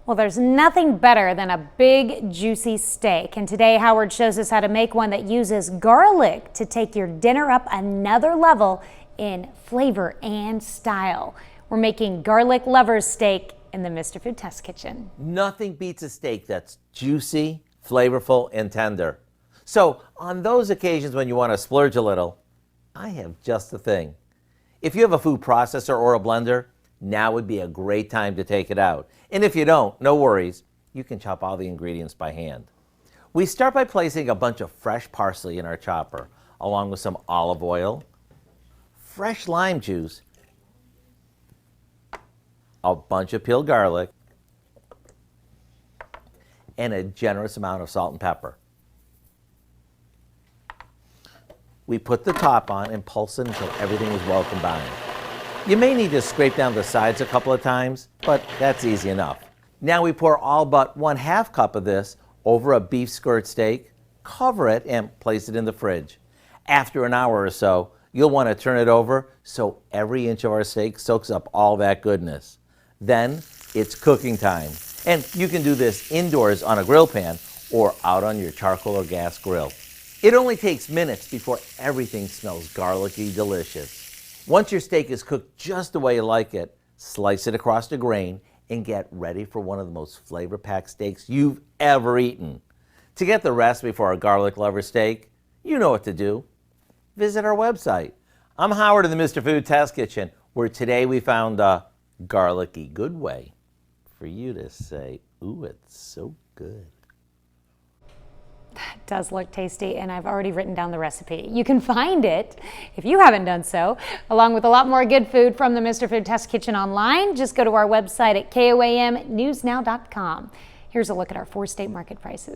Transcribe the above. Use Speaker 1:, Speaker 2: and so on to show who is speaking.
Speaker 1: Well, there's nothing better than a big, juicy steak. And today, Howard shows us how to make one that uses garlic to take your dinner up another level in flavor and style. We're making garlic lover's steak in the Mr. Food Test Kitchen.
Speaker 2: Nothing beats a steak that's juicy, flavorful, and tender. So on those occasions when you want to splurge a little, I have just the thing. If you have a food processor or a blender, now would be a great time to take it out. And if you don't, no worries, you can chop all the ingredients by hand. We start by placing a bunch of fresh parsley in our chopper, along with some olive oil, fresh lime juice, a bunch of peeled garlic, and a generous amount of salt and pepper. We put the top on and pulse it until everything is well combined. You may need to scrape down the sides a couple of times, but that's easy enough. Now we pour all but 1/2 cup of this over a beef skirt steak, cover it, and place it in the fridge. After an hour or so, you'll want to turn it over so every inch of our steak soaks up all that goodness. Then it's cooking time. And you can do this indoors on a grill pan or out on your charcoal or gas grill. It only takes minutes before everything smells garlicky delicious. Once your steak is cooked just the way you like it, slice it across the grain and get ready for one of the most flavor-packed steaks you've ever eaten. To get the recipe for our garlic lover steak, you know what to do. Visit our website. I'm Howard in the Mr. Food Test Kitchen, where today we found a garlicky good way for you to say, ooh, it's so good.
Speaker 1: That does look tasty, and I've already written down the recipe. You can find it, if you haven't done so, along with a lot more good food from the Mr. Food Test Kitchen online. Just go to our website at KOAMnewsnow.com. Here's a look at our 4-state market prices.